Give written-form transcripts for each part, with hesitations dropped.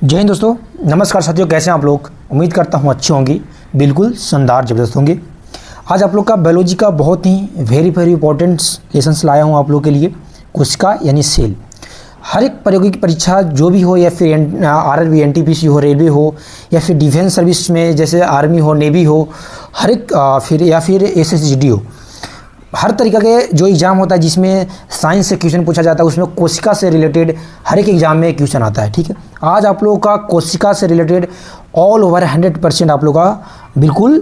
जय हिंद दोस्तों, नमस्कार साथियों। कैसे हैं आप लोग? उम्मीद करता हूं अच्छी होंगी, बिल्कुल शानदार ज़बरदस्त होंगे। आज आप लोग का बायोलॉजी का बहुत ही वेरी इंपॉर्टेंट लेसन्स लाया हूं आप लोग के लिए। कोशिका यानी सेल। हर एक प्रयोगिक परीक्षा जो भी हो, या फिर आरआरबी, एनटीपीसी हो, रेलवे हो, या फिर डिफेंस सर्विस में जैसे आर्मी हो, नेवी हो, हर एक फिर एसएसजी हो, हर तरीक़ा के जो एग्ज़ाम होता है जिसमें साइंस से क्वेश्चन पूछा जाता है, उसमें कोशिका से रिलेटेड हर एक एग्ज़ाम में क्वेश्चन आता है। ठीक है, आज आप लोगों का कोशिका से रिलेटेड ऑल ओवर 100% आप लोगों का बिल्कुल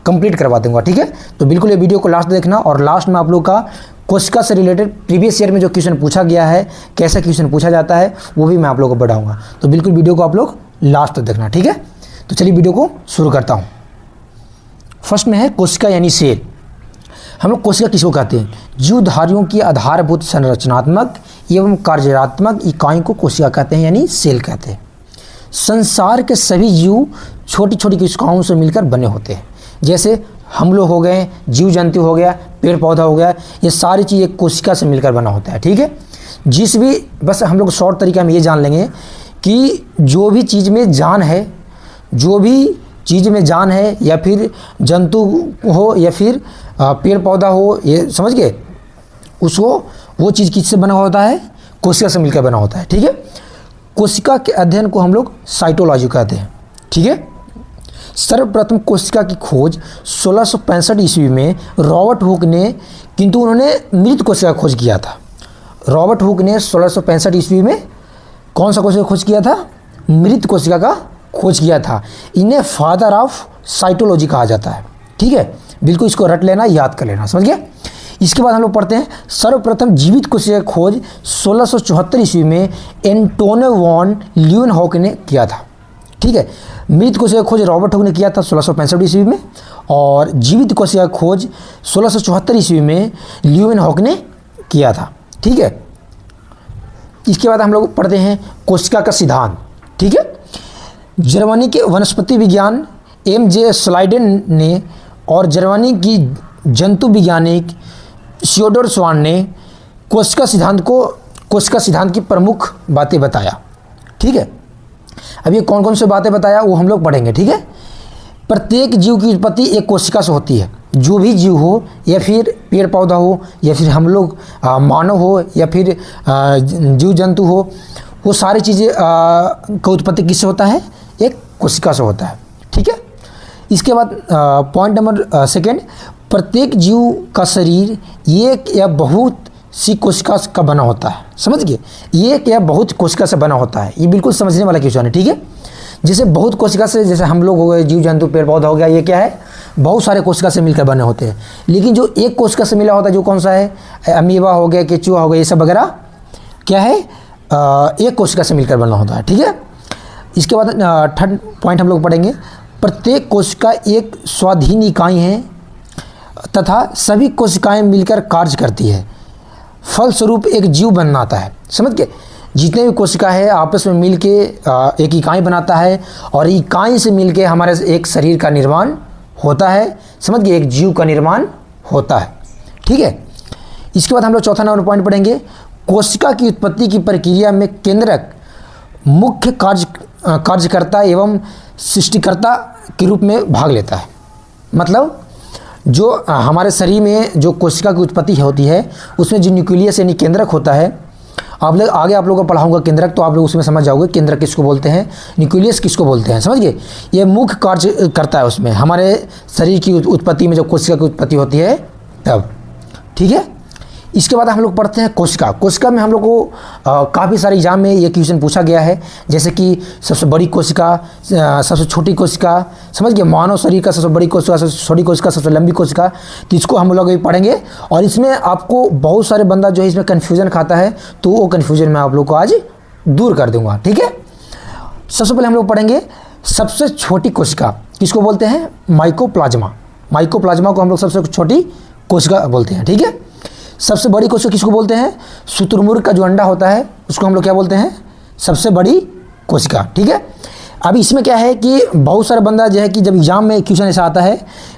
कंप्लीट करवा दूंगा। ठीक है, तो बिल्कुल ये वीडियो को लास्ट देखना, और लास्ट में आप लोग का कोशिका से रिलेटेड प्रीवियस ईयर में जो क्वेश्चन पूछा गया है, कैसा क्वेश्चन पूछा जाता है, वो भी मैं आप लोगों को बढ़ाऊँगा। तो बिल्कुल वीडियो को आप लोग लास्ट तक देखना। ठीक है, तो चलिए वीडियो को शुरू करता हूँ। फर्स्ट में है कोशिका यानी सेल। हम लोग कोशिका किसको कहते हैं? जीवधारियों की आधारभूत संरचनात्मक एवं कार्यात्मक इकाई को कोशिका कहते हैं, यानी सेल कहते हैं। संसार के सभी जीव छोटी छोटी कोशिकाओं से मिलकर बने होते हैं। जैसे हम लोग हो गए, जीव जंतु हो गया, पेड़ पौधा हो गया, ये सारी चीज़ एक कोशिका से मिलकर बना होता है। ठीक है, जिस भी बस हम लोग शॉर्ट तरीका में ये जान लेंगे कि जो भी चीज़ में जान है, जो भी चीज़ में जान है, या फिर जंतु हो या फिर पेड़ पौधा हो, ये समझ गए, उसको वो चीज़ किससे बना होता है? कोशिका से मिलकर बना होता है। ठीक है, कोशिका के अध्ययन को हम लोग साइटोलॉजी कहते हैं। ठीक है, सर्वप्रथम कोशिका की खोज 1665 ईस्वी में रॉबर्ट हुक ने, किंतु उन्होंने मृत कोशिका का खोज किया था। रॉबर्ट हुक ने 1665 ईस्वी में कौन सा कोशिका खोज किया था? मृत कोशिका का खोज किया था। इन्हें फादर ऑफ साइटोलॉजी कहा जाता है। ठीक है, बिल्कुल इसको रट लेना, याद कर लेना, समझ गए। इसके बाद हम लोग पढ़ते हैं सर्वप्रथम जीवित कोशिका की खोज 1674 ईस्वी में एंटोनियो वॉन ल्यूवेनहॉक ने किया था। ठीक है, मृत कोशिका की खोज रॉबर्ट हुक ने किया था 1665 ईस्वी में, और जीवित कोशिका की खोज 1674 ईस्वी में ल्यूवेनहॉक ने किया था। ठीक है, इसके बाद हम लोग पढ़ते हैं कोशिका का सिद्धांत। ठीक है, जर्मनी के वनस्पति विज्ञान एम.जे. स्लाइडेन ने और जर्मनी की जंतु वैज्ञानिक थियोडोर स्वान ने कोशिका सिद्धांत की प्रमुख बातें बताया। ठीक है, अब ये कौन कौन सी बातें बताया वो हम लोग पढ़ेंगे। ठीक है, प्रत्येक जीव की उत्पत्ति एक कोशिका से होती है। जो भी जीव हो, या फिर पेड़ पौधा हो, या फिर हम लोग मानव हो, या फिर जीव जंतु हो, वो सारी चीज़ें का उत्पत्ति किससे होता है? एक कोशिका से होता है। ठीक है, इसके बाद पॉइंट नंबर सेकेंड, प्रत्येक जीव का शरीर एक या बहुत सी कोशिका का बना होता है। समझ गए, एक या बहुत कोशिका से बना होता है। ये बिल्कुल समझने वाला क्वेश्चन है। ठीक है, जैसे बहुत कोशिका से, जैसे हम लोग हो गए, जीव जंतु पेड़ पौधा हो गया, ये क्या है? बहुत सारे कोशिका से मिलकर बने होते हैं। लेकिन जो एक कोशिका से मिला होता है, जो कौन सा है? अमीबा हो गया, केचुआ हो गया, ये सब वगैरह क्या है? एक कोशिका से मिलकर बना होता है। ठीक है, इसके बाद थर्ड पॉइंट हम लोग पढ़ेंगे, प्रत्येक कोशिका एक स्वाधीन इकाई है तथा सभी कोशिकाएं मिलकर कार्य करती है, फलस्वरूप एक जीव बनाता है। समझ गए, जितने भी कोशिका है आपस में मिलके एक इकाई बनाता है, और इकाई से मिलके हमारे एक शरीर का निर्माण होता है। समझ गए, एक जीव का निर्माण होता है। ठीक है, इसके बाद हम लोग चौथा नंबर पॉइंट पढ़ेंगे, कोशिका की उत्पत्ति की प्रक्रिया में केंद्रक मुख्य कार्यकर्ता एवं सृष्टिकर्ता के रूप में भाग लेता है। मतलब जो हमारे शरीर में जो कोशिका की उत्पत्ति होती है, उसमें जो न्यूक्लियस यानी केंद्रक होता है, आप लोग आगे आप लोगों को पढ़ाऊंगा केंद्रक, तो आप लोग उसमें समझ जाओगे केंद्रक किसको बोलते हैं, न्यूक्लियस किसको बोलते हैं। समझ गए, ये मुख्य कार्य करता है उसमें, हमारे शरीर की उत्पत्ति में जब कोशिका की उत्पत्ति होती है तब। ठीक है, इसके बाद हम लोग पढ़ते हैं कोशिका में हम लोग को काफ़ी सारे एग्जाम में ये क्वेश्चन पूछा गया है। जैसे कि सबसे बड़ी कोशिका, सबसे छोटी कोशिका, समझ गए, मानव शरीर का सबसे बड़ी कोशिका, सबसे छोटी कोशिका, सबसे लंबी कोशिका, तो इसको हम लोग भी पढ़ेंगे। और इसमें आपको बहुत सारे बंदा जो है इसमें कन्फ्यूजन खाता है, तो वो कन्फ्यूजन मैं आप लोग को आज दूर कर दूँगा। ठीक है, सबसे पहले हम लोग पढ़ेंगे सबसे छोटी कोशिका किसको बोलते हैं? माइकोप्लाज्मा। माइकोप्लाज्मा को हम लोग सबसे छोटी कोशिका बोलते हैं। ठीक है, सबसे बड़ी कोशिका किसको बोलते हैं? शुतुरमुर्ग का जो अंडा होता है उसको हम लोग क्या बोलते हैं? सबसे बड़ी कोशिका। ठीक है, अब इसमें क्या है कि बहुत सारे बंदा जो है कि जब एग्जाम में क्वेश्चन ऐसा आता है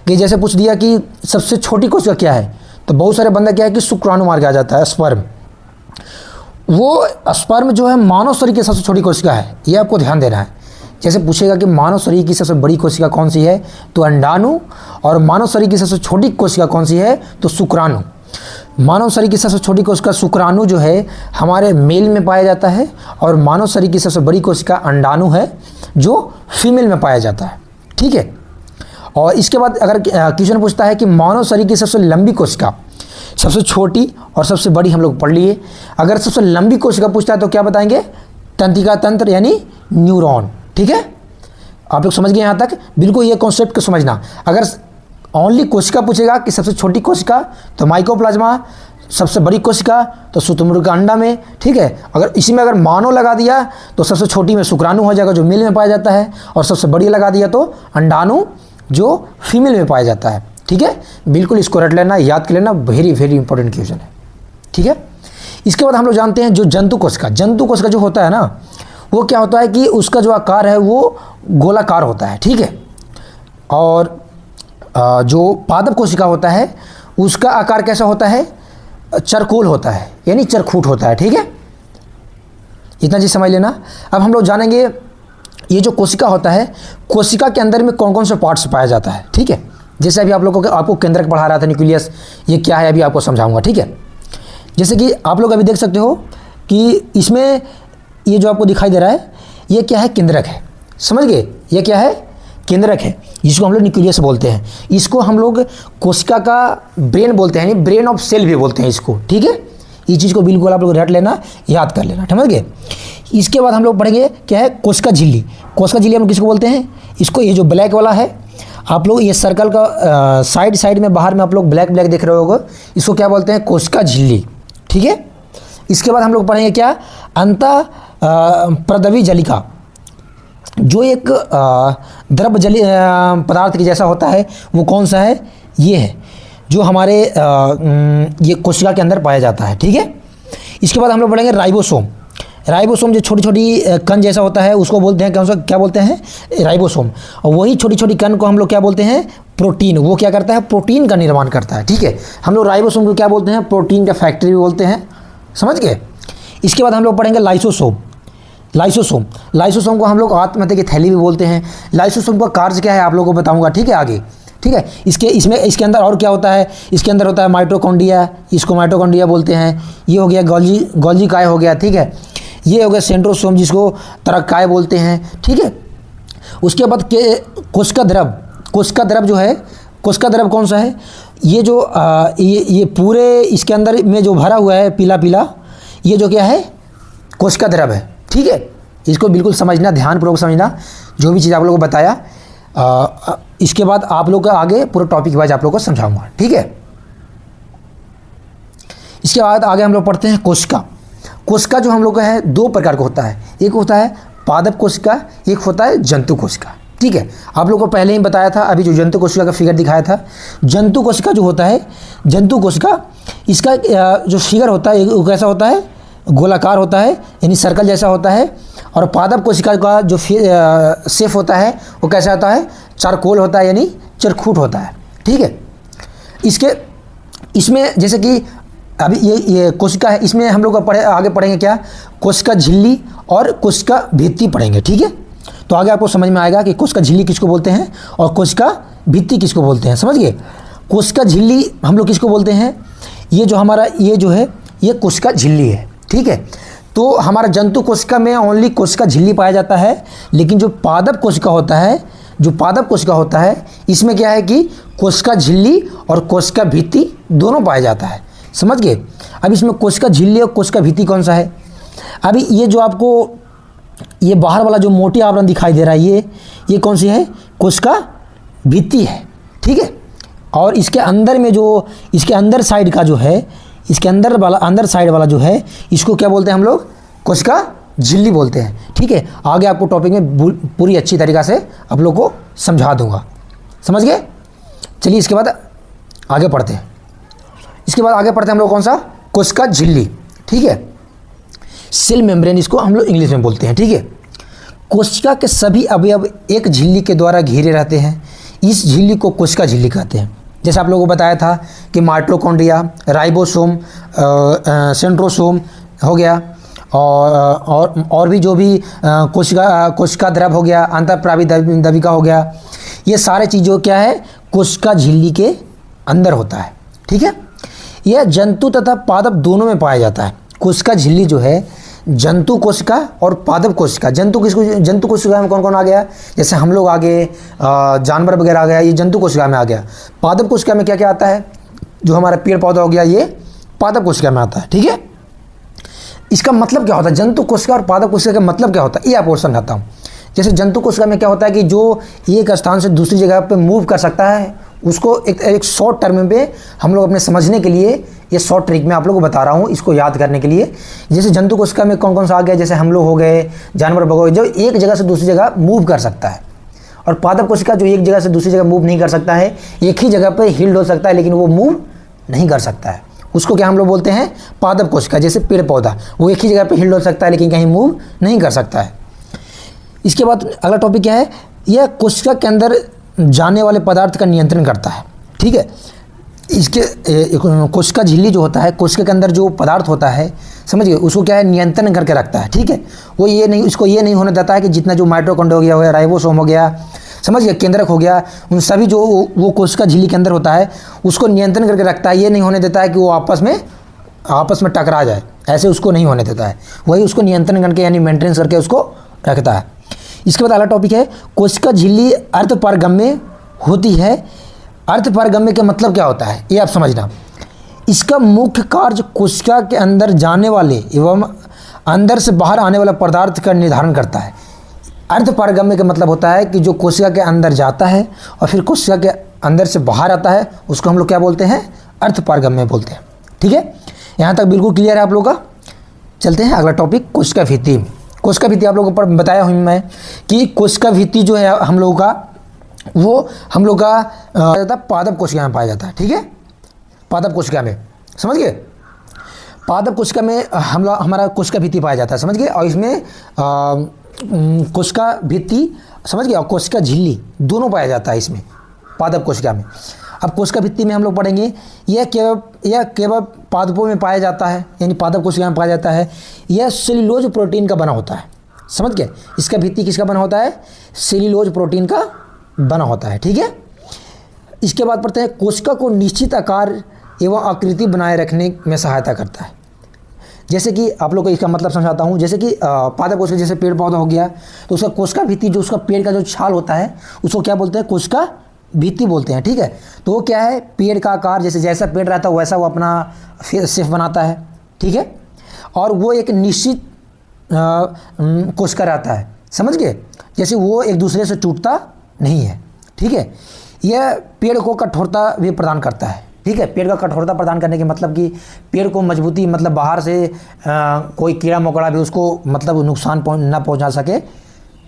कि जैसे पूछ दिया कि सबसे छोटी कोशिका क्या है, तो बहुत सारे बंदा क्या है कि शुक्राणु मार के आ जाता है, स्पर्म। वो स्पर्म जो है मानव शरीर की सबसे छोटी कोशिका है, ये आपको ध्यान देना है। जैसे पूछेगा कि मानव शरीर की सबसे बड़ी कोशिका कौन सी है, तो अंडाणु, और मानव शरीर की सबसे छोटी कोशिका कौन सी है, तो शुक्राणु। मानव शरीर की सबसे छोटी कोशिका शुक्राणु जो है हमारे मेल में पाया जाता है, और मानव शरीर की सबसे बड़ी कोशिका अंडाणु है जो फीमेल में पाया जाता है, ठीक है। और इसके बाद अगर क्वेश्चन पूछता है कि मानव शरीर की सबसे लंबी कोशिका, सबसे छोटी और सबसे बड़ी हम लोग पढ़ लिए। अगर सबसे लंबी कोशिका पूछता है तो क्या बताएंगे, तंत्रिका तंत्र यानी न्यूरॉन, ठीक है। आप लोग समझ गए यहाँ तक, बिल्कुल ये कॉन्सेप्ट को समझना। अगर ओनली कोशिका पूछेगा कि सबसे छोटी कोशिका तो माइकोप्लाज्मा, सबसे बड़ी कोशिका तो शुतुरमुर्ग का अंडा में, ठीक है। अगर इसी में अगर मानव लगा दिया तो सबसे छोटी में शुक्राणु हो जाएगा जो मेल में पाया जाता है, और सबसे बड़ी लगा दिया तो अंडाणु जो फीमेल में पाया जाता है, ठीक है। बिल्कुल इसको रट लेना, याद कर लेना, वेरी वेरी इंपॉर्टेंट क्वेश्चन है, ठीक है। इसके बाद हम लोग जानते हैं जो जंतु कोशिका जो होता है ना, वो क्या होता है कि उसका जो आकार है वो गोलाकार होता है, ठीक है। और जो पादप कोशिका होता है उसका आकार कैसा होता है, चरकोल होता है यानी चरखूट होता है, ठीक है। इतना चीज़ समझ लेना। अब हम लोग जानेंगे ये जो कोशिका होता है, कोशिका के अंदर में कौन कौन से पार्ट्स पाया जाता है, ठीक है। जैसे अभी आप लोगों को आपको केंद्रक पढ़ा रहा था, न्यूक्लियस, ये क्या है अभी आपको समझाऊंगा, ठीक है। जैसे कि आप लोग अभी देख सकते हो कि इसमें ये जो आपको दिखाई दे रहा है ये क्या है, केंद्रक है, समझ गए। ये क्या है, केंद्रक है, जिसको हम लोग न्यूक्लियस बोलते हैं। इसको हम लोग कोशिका का ब्रेन बोलते हैं, ब्रेन ऑफ सेल भी बोलते हैं इसको, ठीक है। इस चीज़ को बिल्कुल आप लोग रट लेना, याद कर लेना, समझ गए। इसके बाद हम लोग पढ़ेंगे क्या है, कोशिका झिल्ली। कोशिका झिल्ली हम लोग किसको बोलते हैं, इसको, ये जो ब्लैक वाला है, आप लोग ये सर्कल का साइड में बाहर में आप लोग ब्लैक ब्लैक देख रहे होगे, इसको क्या बोलते हैं, कोशिका झिल्ली, ठीक है। इसके बाद हम लोग पढ़ेंगे क्या, अंतःप्रदवी जलिका, जो एक द्रव जली पदार्थ के जैसा होता है, वो कौन सा है, ये है जो हमारे ये कोशिका के अंदर पाया जाता है, ठीक है। इसके बाद हम लोग पढ़ेंगे राइबोसोम। राइबोसोम जो छोटी छोटी कण जैसा होता है उसको बोलते हैं, कौन सा, क्या बोलते हैं, राइबोसोम। और वही छोटी छोटी कण को हम लोग क्या बोलते हैं, प्रोटीन। वो क्या करता है, प्रोटीन का निर्माण करता है, ठीक है। हम लोग राइबोसोम को क्या बोलते हैं, प्रोटीन का फैक्ट्री भी बोलते हैं, समझ गए। इसके बाद हम लोग पढ़ेंगे लाइसोसोम। लाइसोसोम को हम लोग आत्महत्या की थैली भी बोलते हैं। लाइसोसोम का कार्य क्या है आप लोगों को बताऊंगा, ठीक है, आगे, ठीक है। इसके अंदर और क्या होता है, इसके अंदर होता है माइटोकॉन्ड्रिया, इसको माइटोकॉन्ड्रिया बोलते हैं। ये हो गया गोल्जी काय हो गया, ठीक है। ये हो गया सेंट्रोसोम, जिसको तरक्काय बोलते हैं, ठीक है। उसके बाद कोशिका द्रव जो है, कोशिका द्रव कौन सा है, ये जो ये पूरे इसके अंदर में जो भरा हुआ है पीला पीला, ये जो क्या है, कोशिका द्रव है, ठीक है। इसको बिल्कुल समझना, ध्यानपूर्वक समझना जो भी चीज़ आप लोगों को बताया। इसके बाद आप लोग का आगे पूरा टॉपिक वाइज आप लोगों को समझाऊंगा, ठीक है। इसके बाद आगे हम लोग पढ़ते हैं कोशिका। कोशिका जो हम लोग का है दो प्रकार का होता है, एक होता है पादप कोशिका, एक होता है जंतु कोशिका, ठीक है। आप लोगों को पहले ही बताया था, अभी जो जंतु कोशिका का फिगर दिखाया था, जंतु कोशिका जो होता है, जंतु कोशिका, इसका जो फिगर होता है वो कैसा होता है, गोलाकार होता है यानी सर्कल जैसा होता है। और पादप कोशिका का जो शेप होता है वो कैसा होता है, चारकोल होता है यानी चरखूट होता है, ठीक है। इसमें जैसे कि अभी ये कोशिका है, इसमें हम लोग आगे पढ़ेंगे क्या, कोशिका झिल्ली और कोशिका भित्ति पढ़ेंगे, ठीक है। तो आगे आपको समझ में आएगा कि कोशिका झिल्ली किसको बोलते हैं और कोशिका भित्ति किसको बोलते हैं, समझ गए। कोशिका झिल्ली हम लोग किसको बोलते हैं, ये जो हमारा ये जो है ये कोशिका झिल्ली है, ठीक है। तो हमारा जंतु कोशिका में ओनली कोशिका झिल्ली पाया जाता है, लेकिन जो पादप कोशिका होता है, इसमें क्या है कि कोशिका झिल्ली और कोशिका भित्ति दोनों पाया जाता है, समझ गए। अब इसमें कोशिका झिल्ली और कोशिका भित्ति कौन सा है, अभी ये जो आपको ये बाहर वाला जो मोटी आवरण दिखाई दे रहा है ये कौन सी है, कोशिका भित्ति है, ठीक है। और इसके अंदर में जो इसके अंदर साइड का जो है, इसके अंदर साइड वाला जो है, इसको क्या बोलते हैं हम लोग, कोशिका झिल्ली बोलते हैं, ठीक है। आगे आपको टॉपिक में पूरी अच्छी तरीक़ा से आप लोग को समझा दूंगा, समझ गए। चलिए इसके बाद आगे पढ़ते हैं। इसके बाद आगे पढ़ते हैं हम लोग कौन सा, कोशिका झिल्ली, ठीक है। सेल मेम्ब्रेन इसको हम लोग इंग्लिश में बोलते हैं, ठीक है। कोशिका के सभी अवयव एक झिल्ली के द्वारा घिरे रहते हैं, इस झिल्ली को कोशिका झिल्ली कहते हैं। जैसे आप लोगों को बताया था कि माइटोकॉन्ड्रिया, राइबोसोम, सेंट्रोसोम हो गया, और भी जो भी कोशिका द्रव हो गया, अंतःप्रावी दविका हो गया, ये सारे चीज़ों क्या है, कोशिका झिल्ली के अंदर होता है। ठीक है, यह जंतु तथा पादप दोनों में पाया जाता है। कोशिका झिल्ली जो है जंतु कोशिका और पादप कोशिका, जंतु कोशिका में कौन कौन आ गया, जैसे हम लोग आ गए, जानवर वगैरह आ गया, ये जंतु कोशिका में आ गया। पादप कोशिका में क्या क्या आता है, जो हमारा पेड़ पौधा हो गया, ये पादप कोशिका में आता है। ठीक है, इसका मतलब क्या होता है, जंतु कोशिका और पादप कोशिका का मतलब क्या होता है, ये आपको समझाता हूँ। जैसे जंतु कोशिका में क्या होता है कि जो एक स्थान से दूसरी जगह पे मूव कर सकता है, उसको एक शॉर्ट टर्म पे हम लोग अपने समझने के लिए ये शॉर्ट ट्रिक में आप लोगों को बता रहा हूँ, इसको याद करने के लिए। जैसे जंतु कोशिका में कौन कौन सा आ गया, जैसे हम लोग हो गए, जानवर वगैरह, जो एक जगह से दूसरी जगह मूव कर सकता है। और पादप कोशिका जो एक जगह से दूसरी जगह मूव नहीं कर सकता है, एक ही जगह पर हिल्ड हो सकता है लेकिन वो मूव नहीं कर सकता है, उसको क्या हम लोग बोलते हैं, पादप कोशिका। जैसे पेड़ पौधा, वो एक ही जगह पर हिल्ड हो सकता है लेकिन कहीं मूव नहीं कर सकता है। इसके बाद अगला टॉपिक क्या है, यह कोशिका के अंदर जाने वाले पदार्थ का नियंत्रण करता है। ठीक है, इसके कोशिका झिल्ली जो होता है, कोशिका के अंदर जो पदार्थ होता है, समझिए, उसको क्या है, नियंत्रण करके रखता है। ठीक है, वो ये नहीं, उसको ये नहीं होने देता है कि जितना जो माइटोकॉन्ड्रिया हो गया, राइबोसोम हो गया, समझिए, केंद्रक हो गया, उन सभी जो वो कोशिका झिल्ली के अंदर होता है उसको नियंत्रण करके रखता है। ये नहीं होने देता है कि वो आपस में टकरा जाए, ऐसे उसको नहीं होने देता है, वही उसको नियंत्रण करके यानी मेंटेनेंस करके उसको रखता है। इसके बाद अगला टॉपिक है, कोशिका झिल्ली अर्धपारगम्य होती है। अर्धपारगम्य का मतलब क्या होता है, ये आप समझना। इसका मुख्य कार्य कोशिका के अंदर जाने वाले एवं अंदर से बाहर आने वाला पदार्थ का निर्धारण करता है। अर्धपारगम्य का मतलब होता है कि जो कोशिका के अंदर जाता है और फिर कोशिका के अंदर से बाहर आता है, उसको हम लोग क्या बोलते हैं, अर्धपारगम्य बोलते हैं। ठीक है, यहाँ तक बिल्कुल क्लियर है आप लोगों का। चलते हैं अगला टॉपिक, कोशिका भित्ति। कोशिका भित्ति आप लोगों को बताया हूँ मैं कि कोशिका भित्ति जो है हम लोगों का, वो हम लोग का पादप कोशिका में पाया जाता है। ठीक है, पादप कोशिका में, समझ गए, पादप कोशिका में हमारा कोशिका भित्ति पाया जाता है, समझ गए। और इसमें कोशिका भित्ति, समझ गए, और कोशिका झिल्ली दोनों पाया जाता है इसमें, पादप कोशिका में। अब कोशिका भित्ति में हम लोग पढ़ेंगे, यह केवल पादपों में पाया जाता है, यानी पादप कोशिका में पाया जाता है। यह सेल्यूलोज प्रोटीन का बना होता है, समझ गए। इसका भित्ति किसका बना होता है, सेल्यूलोज प्रोटीन का बना होता है। ठीक है, इसके बाद पढ़ते हैं, कोशिका को निश्चित आकार एवं आकृति बनाए रखने में सहायता करता है। जैसे कि आप लोग को इसका मतलब समझाता हूँ। जैसे कि पादप कोशिका, जैसे पेड़ पौधा हो गया, तो उसका कोशिका भित्ति, जो उसका पेड़ का जो छाल होता है, उसको क्या बोलते हैं, कोशिका भित्ति बोलते हैं। ठीक है, तो वो क्या है, पेड़ का आकार, जैसा पेड़ रहता है वैसा वो अपना शेप बनाता है। ठीक है, और वो एक निश्चित कोशिका रहता है, समझ गए, जैसे वो एक दूसरे से टूटता नहीं है। ठीक है, यह पेड़ को कठोरता भी प्रदान करता है। ठीक है, पेड़ का कठोरता प्रदान करने के मतलब कि पेड़ को मजबूती, मतलब बाहर से कोई कीड़ा मकोड़ा भी उसको मतलब नुकसान ना पहुंचा सके,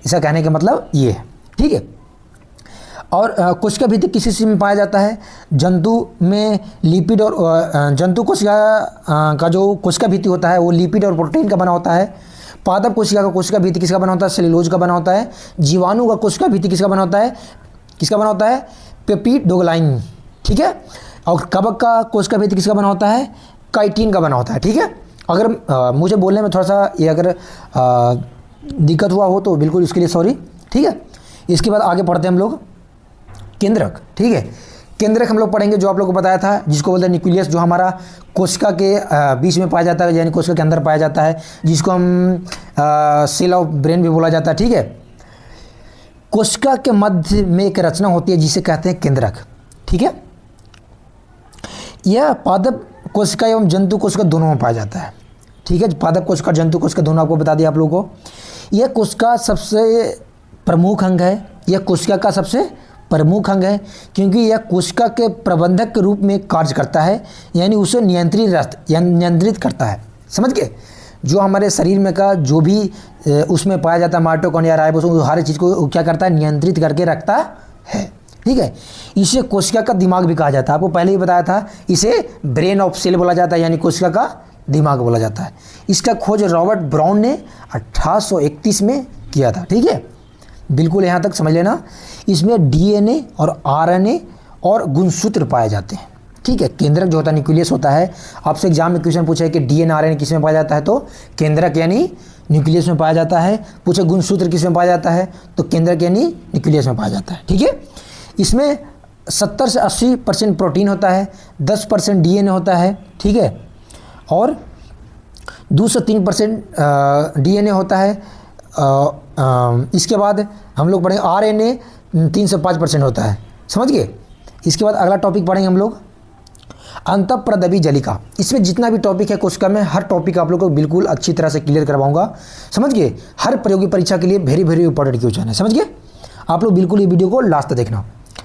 इसका कहने का मतलब ये है। ठीक है, और कोशिका भित्ति किसी चीज़ में पाया जाता है, जंतु में लिपिड और जंतु कोशिका का जो कोशिका भित्ति होता है वो लिपिड और प्रोटीन का बना होता है। पादप कोशिका का कोशिका भित्ति किसका बना होता है, सेल्यूलोज का बना होता है। जीवाणु का कोशिका भित्ति किसका बना होता है, पेप्टिडोग्लाइन। ठीक है, और कवक का कोशिका भित्ति किसका बना होता है, काइटिन का बना होता है। ठीक है, अगर मुझे बोलने में थोड़ा सा ये अगर दिक्कत हुआ हो तो बिल्कुल उसके लिए सॉरी। ठीक है, इसके बाद आगे पढ़ते हैं हम लोग केंद्रक। ठीक है, केंद्रक हम लोग पढ़ेंगे, जो आप लोगों को बताया था, जिसको बोलते हैं न्यूक्लियस, जो हमारा कोशिका के बीच में पाया जाता है, यानी कोशिका के अंदर पाया जाता है, जिसको हम सेल ऑफ ब्रेन भी बोला जाता है। ठीक है, कोशिका के मध्य में एक रचना होती है जिसे कहते हैं केंद्रक। ठीक है, यह पादप कोशिका एवं जंतु कोशिका दोनों में पाया जाता है। ठीक है, पादप कोशिका, जंतु कोशिका दोनों आपको बता दिया आप लोगों को। यह कोशिका सबसे प्रमुख अंग है, यह कोशिका का सबसे प्रमुख अंग है, क्योंकि यह कोशिका के प्रबंधक के रूप में कार्य करता है, यानी उसे नियंत्रित करता है। समझ गए, जो हमारे शरीर में का जो भी उसमें पाया जाता है, माइटोकॉन्ड्रिया, राइबोसोम, हर चीज़ को क्या करता है, नियंत्रित करके रखता है। ठीक है, इसे कोशिका का दिमाग भी कहा जाता है, आपको पहले ही बताया था, इसे ब्रेन ऑफ सेल बोला जाता है, यानी कोशिका का दिमाग बोला जाता है। इसका खोज रॉबर्ट ब्राउन ने 1831 में किया था। ठीक है, बिल्कुल यहाँ तक समझ लेना। इसमें डीएनए और आरएनए और गुणसूत्र पाए जाते हैं। ठीक है। केंद्रक जो होता है न्यूक्लियस होता है। आपसे एग्जाम में क्वेश्चन पूछा है कि डीएनए आरएनए किस में पाया जाता है, तो केंद्रक यानी न्यूक्लियस में पाया जाता है। पूछे गुणसूत्र किस में पाया जाता है, तो केंद्रक यानी न्यूक्लियस में पाया जाता है। ठीक है। इसमें 70 से 80% प्रोटीन होता है, 10% डीएनए होता है। ठीक है। और 2 से 3% डीएनए होता है। इसके बाद हम लोग पढ़ेंगे आरएनए 3 से 5% होता है। समझ गए। इसके बाद अगला टॉपिक पढ़ेंगे हम लोग अंतःप्रदबी जलिका। इसमें जितना भी टॉपिक है कोशिका में, हर टॉपिक आप लोग को बिल्कुल अच्छी तरह से क्लियर करवाऊंगा। समझ गए। हर प्रतियोगी परीक्षा के लिए वेरी वेरी इंपॉर्टेंट क्वेश्चन है। समझ गए। आप लोग बिल्कुल ये वीडियो को लास्ट तक देखना।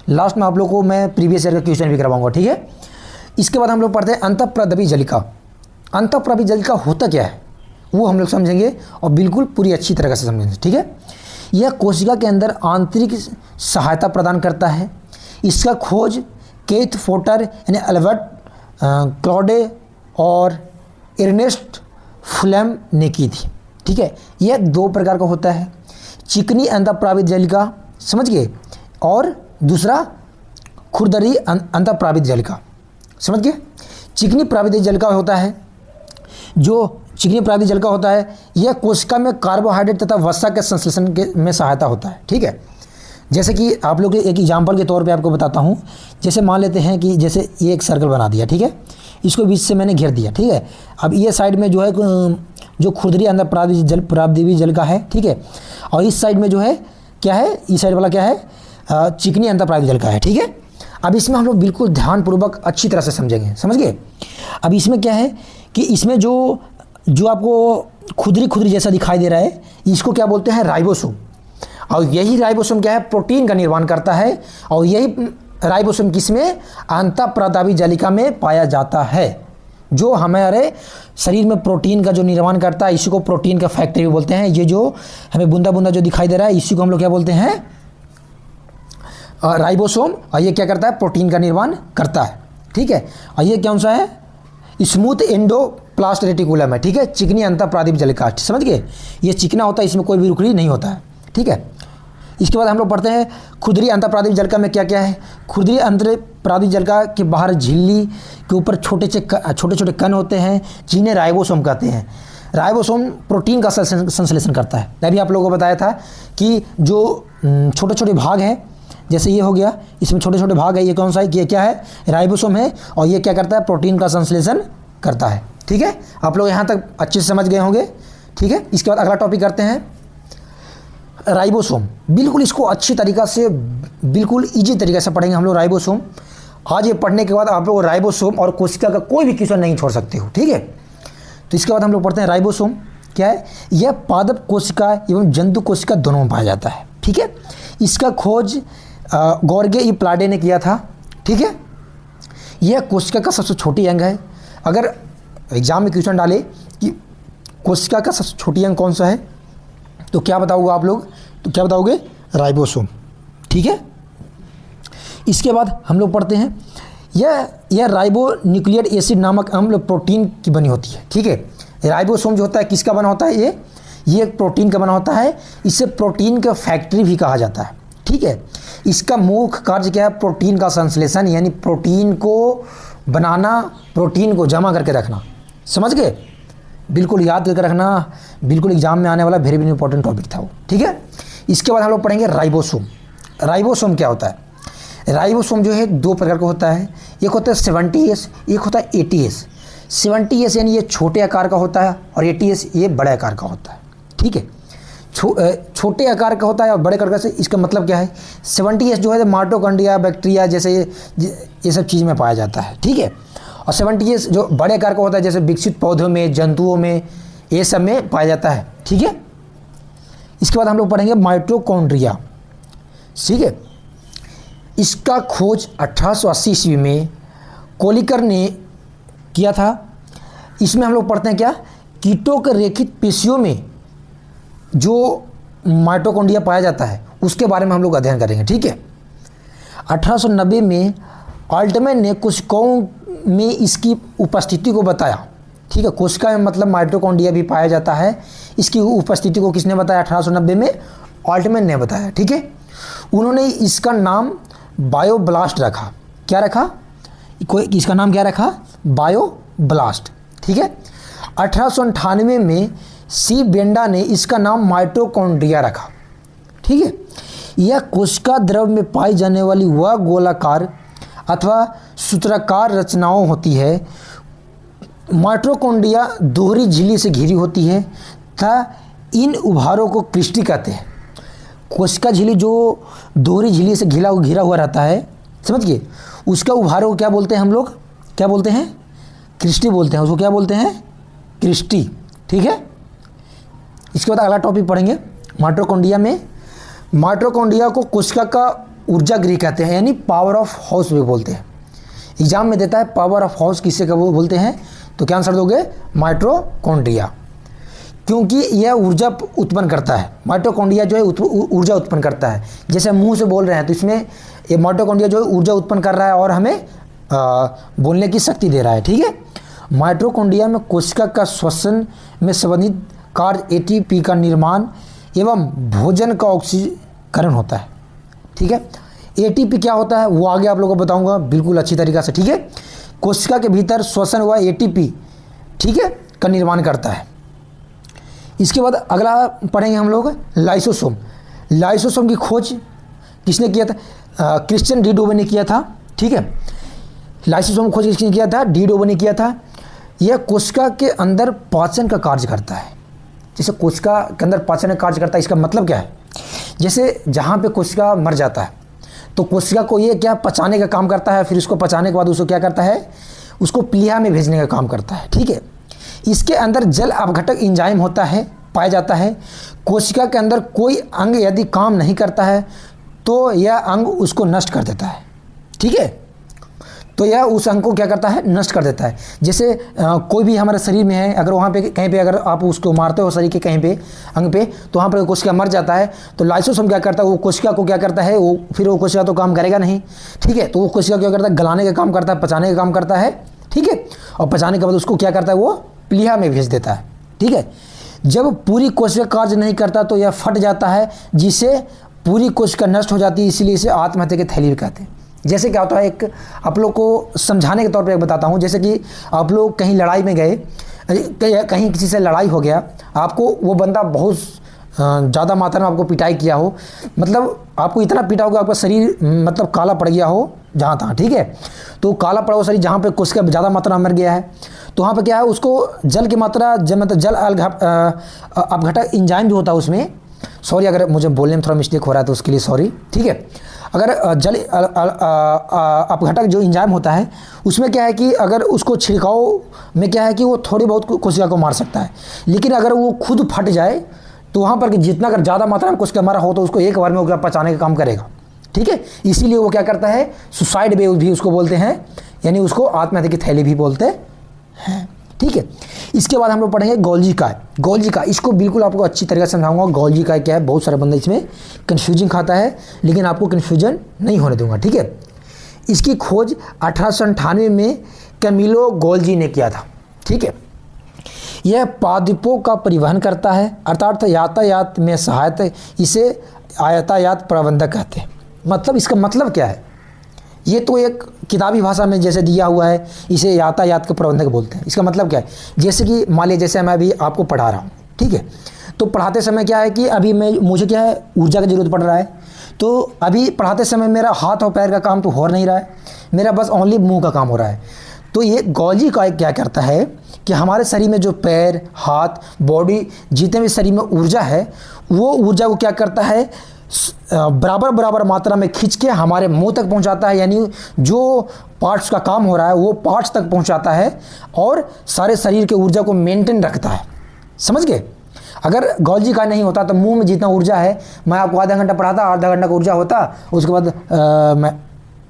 लास्ट में आप लोग को मैं प्रीवियस ईयर का क्वेश्चन भी करवाऊंगा। ठीक है। इसके बाद हम लोग पढ़ते हैं अंतःप्रदबी जलिका। अंतःप्रदबी जलिका होता क्या है वो हम लोग समझेंगे और बिल्कुल पूरी अच्छी तरह से समझेंगे। ठीक है। यह कोशिका के अंदर आंतरिक सहायता प्रदान करता है। इसका खोज केथ फोटर यानी अल्बर्ट क्लॉडे और एर्नेस्ट फ्लेम ने की थी। ठीक है। यह 2 प्रकार का होता है, चिकनी अंतःप्रावित जलिका, समझ गए, और दूसरा खुरदरी अंतःप्रावित जलिका। समझ गए। चिकनी प्रावित जलिका होता है, जो चिकनी प्रावित जलिका होता है यह कोशिका में कार्बोहाइड्रेट तथा वसा के संश्लेषण के में सहायता होता है। ठीक है। जैसे कि आप लोग एक एग्जाम्पल के तौर पे आपको बताता हूँ। जैसे मान लेते हैं कि जैसे ये एक सर्कल बना दिया। ठीक है। इसको बीच से मैंने घेर दिया। ठीक है। अब ये साइड में जो है जो खुरदरी अंतःप्रावित जलिका है। ठीक है। और इस साइड में जो है क्या है, इस साइड वाला क्या है, चिकनी अंतःप्रावित जलिका है। ठीक है। अब इसमें हम लोग बिल्कुल ध्यानपूर्वक अच्छी तरह से समझेंगे। समझ गए। अब इसमें क्या है कि इसमें जो आपको खुरदरी जैसा दिखाई दे रहा है, इसको क्या बोलते हैं, राइबोसोम। और यही राइबोसोम क्या है, प्रोटीन का निर्माण करता है। और यही राइबोसोम किसमें, अंतःप्रदाबी जलिका में पाया जाता है, जो हमारे शरीर में प्रोटीन का जो निर्माण करता है। इसी को प्रोटीन का फैक्ट्री बोलते हैं। ये जो हमें बूंदा बूंदा जो दिखाई दे रहा है, इसी को हम लोग क्या बोलते हैं, राइबोसोम। और ये क्या करता है, प्रोटीन का निर्माण करता है। ठीक है। और ये कौन सा है, स्मूथ एंडोप्लास्ट रेटिकुलम है। ठीक है। चिकनी अंतःप्रावित जलिका। समझ गए। ये चिकना होता है, इसमें कोई भी रुकड़ी नहीं होता है। ठीक है। इसके बाद हम लोग पढ़ते हैं खुरदरी अंतःप्रावित जलिका में क्या क्या है। खुरदरी अंतःप्रावित जलिका के बाहर झिल्ली के ऊपर छोटे छोटे कण होते हैं, जिन्हें राइबोसोम कहते हैं। राइबोसोम प्रोटीन का संश्लेषण करता है। मैं भी आप लोगों को बताया था कि जो छोटे छोटे भाग हैं, जैसे ये हो गया, इसमें छोटे छोटे भाग है, ये कौन सा है, ये क्या है, राइबोसोम है। और ये क्या करता है, प्रोटीन का संश्लेषण करता है। ठीक है। आप लोग यहाँ तक अच्छे से समझ गए होंगे। ठीक है। इसके बाद अगला टॉपिक करते हैं राइबोसोम। बिल्कुल इसको अच्छी तरीक़ा से, बिल्कुल ईजी तरीके से पढ़ेंगे हम लोग राइबोसोम। आज ये पढ़ने के बाद आप लोग राइबोसोम और कोशिका का कोई भी क्वेश्चन नहीं छोड़ सकते हो। ठीक है। तो इसके बाद हम लोग पढ़ते हैं राइबोसोम क्या है। यह पादप कोशिका एवं जंतु कोशिका दोनों में पाया जाता है। ठीक है। इसका खोज गोर्गे ई प्लाडे ने किया था। ठीक है। यह कोशिका का सबसे छोटी अंग है। अगर एग्जाम में क्वेश्चन डाले कि कोशिका का सबसे छोटी अंग कौन सा है, तो क्या बताओगे आप लोग, तो क्या बताओगे, राइबोसोम। ठीक है। इसके बाद हम लोग पढ़ते हैं यह राइबो न्यूक्लियर एसिड नामक अम्ल प्रोटीन की बनी होती है। ठीक है। राइबोसोम जो होता है किसका बना होता है, ये एक प्रोटीन का बना होता है। इसे प्रोटीन का फैक्ट्री भी कहा जाता है। ठीक है। इसका मुख्य कार्य क्या है, प्रोटीन का संश्लेषण, यानी प्रोटीन को बनाना, प्रोटीन को जमा करके रखना। समझ गए। बिल्कुल याद करके रखना, बिल्कुल एग्जाम में आने वाला वेरी वेरी इंपॉर्टेंट टॉपिक था वो। ठीक है। इसके बाद हम लोग पढ़ेंगे राइबोसोम। राइबोसोम क्या होता है, राइबोसोम जो है 2 प्रकार का होता है। एक होता है 70S, एक होता है 80S। 70S यानी ये छोटे आकार का होता है और 80S ये बड़े आकार का होता है। ठीक है। छोटे आकार का होता है और बड़े आकार का से, इसका मतलब क्या है, 70S जो है माइटोकॉन्ड्रिया, बैक्टीरिया जैसे ये सब चीज़ में पाया जाता है। ठीक है। और 70S जो बड़े आकार का होता है, जैसे विकसित पौधों में, जंतुओं में, ये सब में पाया जाता है। ठीक है। इसके बाद हम लोग पढ़ेंगे माइटोकॉन्ड्रिया। ठीक है। इसका खोज 1880 ईस्वी में कोलिकर ने किया था। इसमें हम लोग पढ़ते हैं क्या, कीटों के रेखित पेशियों में जो माइटोकॉन्ड्रिया पाया जाता है उसके बारे में हम लोग अध्ययन करेंगे। ठीक है। 1890 में ऑल्टमैन ने कोशिकाओं में इसकी उपस्थिति को बताया। ठीक है। कोशिका में मतलब माइटोकॉन्ड्रिया भी पाया जाता है, इसकी उपस्थिति को किसने बताया, 1890 में ऑल्टमैन ने बताया। ठीक है। उन्होंने इसका नाम बायोब्लास्ट रखा। क्या रखा, कोई इसका नाम क्या रखा, बायोब्लास्ट। ठीक है, 1898 में सी बेंडा ने इसका नाम माइटोकॉन्ड्रिया रखा। ठीक है, यह कोशिका द्रव में पाई जाने वाली वह गोलाकार अथवा सूत्राकार रचनाओं होती है। माइटोकॉन्ड्रिया दोहरी झिल्ली से घिरी होती है तथा इन उभारों को क्रिस्टी कहते हैं। कोशिका झिल्ली जो दोहरी झिल्ली से घिरा हुआ रहता है, समझिए, उसका उभारों को क्या बोलते हैं हम लोग, क्या बोलते हैं, क्रिस्टी बोलते हैं। उसको क्या बोलते हैं, क्रिस्टी। ठीक है, इसके बाद अगला टॉपिक पढ़ेंगे माइटोकॉन्ड्रिया में। माइटोकॉन्ड्रिया को कोशिका का ऊर्जा गृह कहते हैं, यानी पावर ऑफ हाउस भी बोलते हैं। एग्जाम में देता है पावर ऑफ हाउस किसे का वो बोलते हैं, तो क्या आंसर दोगे, माइटोकॉन्ड्रिया, क्योंकि यह ऊर्जा उत्पन्न करता है। माइटोकॉन्ड्रिया जो है ऊर्जा उत्पन्न करता है। जैसे हम मुंह से बोल रहे हैं तो इसमें ये माइटोकॉन्ड्रिया जो है ऊर्जा उत्पन्न कर रहा है और हमें बोलने की शक्ति दे रहा है। ठीक है, माइटोकॉन्ड्रिया में कोशिका का श्वसन में संबंधित कार्य एटीपी का निर्माण एवं भोजन का ऑक्सीकरण होता है। ठीक है, एटीपी क्या होता है वो आगे आप लोगों को बताऊंगा बिल्कुल अच्छी तरीक़ा से। ठीक है, कोशिका के भीतर श्वसन हुआ एटीपी, ठीक है, का निर्माण करता है। इसके बाद अगला पढ़ेंगे हम लोग लाइसोसोम। लाइसोसोम की खोज किसने किया था, क्रिश्चियन डी डोबे ने किया था। ठीक है, लाइसोसोम खोज किसने किया था, डी डोबे ने किया था। यह कोशिका के अंदर पाचन का कार्य करता है। जैसे कोशिका के अंदर पाचन का कार्य करता है, इसका मतलब क्या है, जैसे जहाँ पे कोशिका मर जाता है तो कोशिका को ये क्या पचाने का काम करता है, फिर उसको पचाने के बाद उसको क्या करता है, उसको प्लीहा में भेजने का काम करता है। ठीक है, इसके अंदर जल अपघटक एंजाइम होता है, पाया जाता है। कोशिका के अंदर कोई अंग यदि काम नहीं करता है तो यह अंग उसको नष्ट कर देता है। ठीक है, तो यह उस अंग को क्या करता है, नष्ट कर देता है। जैसे कोई भी हमारे शरीर में है, अगर वहाँ पे कहीं पे अगर आप उसको मारते हो शरीर के कहीं पे अंग पे, तो वहाँ पर कोशिका मर जाता है, तो लाइसोसोम क्या करता है, वो कोशिका को क्या करता है, वो फिर वो कोशिका तो काम करेगा नहीं। ठीक है, तो वो कोशिका क्या करता है, गलाने का काम करता है, पचाने का काम करता है। ठीक है, और पचाने के बाद उसको क्या करता है, वो प्लीहा में भेज देता है। ठीक है, जब पूरी कोशिका कार्य नहीं करता तो यह फट जाता है, जिससे पूरी कोशिका नष्ट हो जाती है, इसीलिए इसे आत्महत्या की थैली भी कहते हैं। जैसे क्या होता है, एक आप लोग को समझाने के तौर पे बताता हूँ। जैसे कि आप लोग कहीं लड़ाई में गए, कहीं किसी से लड़ाई हो गया, आपको वो बंदा बहुत ज़्यादा मात्रा में आपको पिटाई किया हो, मतलब आपको इतना पीटा होगा आपका शरीर मतलब काला पड़ गया हो जहाँ तहाँ। ठीक है, तो काला पड़ा हो शरीर जहाँ पे कोशिका ज़्यादा मात्रा में मर गया है, तो वहाँ पे क्या है, उसको जल की मात्रा मतलब जल अपघटक एंजाइम जो होता है उसमें, सॉरी अगर मुझे बोलने में थोड़ा मिस्टेक हो रहा है तो उसके लिए सॉरी। ठीक है, अगर जल अपघटक जो एंजाइम होता है उसमें क्या है कि अगर उसको छिड़काव में क्या है कि वो थोड़ी बहुत कोशिका को मार सकता है, लेकिन अगर वो खुद फट जाए तो वहाँ पर जितना अगर ज़्यादा मात्रा में कोशिका मारा हो तो उसको एक बार में वो पचाने का काम करेगा। ठीक है, इसीलिए वो क्या करता है, सुसाइड वेव भी उसको बोलते हैं, यानी उसको आत्महत्या की थैली भी बोलते हैं। ठीक है, इसके बाद हम लोग पढ़ेंगे गोल्जी काय। गोल्जी काय, इसको बिल्कुल आपको अच्छी तरीके से समझाऊंगा। गोल्जी काय क्या है, बहुत सारे बंदे इसमें कन्फ्यूजन खाता है, लेकिन आपको कन्फ्यूजन नहीं होने दूंगा। ठीक है, इसकी खोज 1898 में कैमिलो गोल्जी ने किया था। ठीक है, यह पादपों का परिवहन करता है, अर्थात यातायात में सहायता, इसे यातायात प्रबंधक कहते हैं। मतलब इसका मतलब क्या है, ये तो एक किताबी भाषा में जैसे दिया हुआ है, इसे यातायात के प्रबंधक बोलते हैं। इसका मतलब क्या है, जैसे कि मान लीजिए जैसे मैं अभी आपको पढ़ा रहा हूँ, ठीक है, तो पढ़ाते समय क्या है कि अभी मुझे क्या है, ऊर्जा की ज़रूरत पड़ रहा है, तो अभी पढ़ाते समय मेरा हाथ और पैर का काम तो हो नहीं रहा है, मेरा बस ओनली मुंह का काम हो रहा है। तो ये गोल्जी काय क्या करता है कि हमारे शरीर में जो पैर, हाथ, बॉडी, जितने भी शरीर में ऊर्जा है, वो ऊर्जा को क्या करता है, बराबर मात्रा में खींच के हमारे मुंह तक पहुंचाता है, यानी जो पार्ट्स का काम हो रहा है वो पार्ट्स तक पहुंचाता है और सारे शरीर के ऊर्जा को मेंटेन रखता है। समझ गए, अगर गोल्जी काय नहीं होता तो मुंह में जितना ऊर्जा है, मैं आपको आधा घंटा पढ़ाता, आधा घंटा का ऊर्जा होता, उसके बाद मैं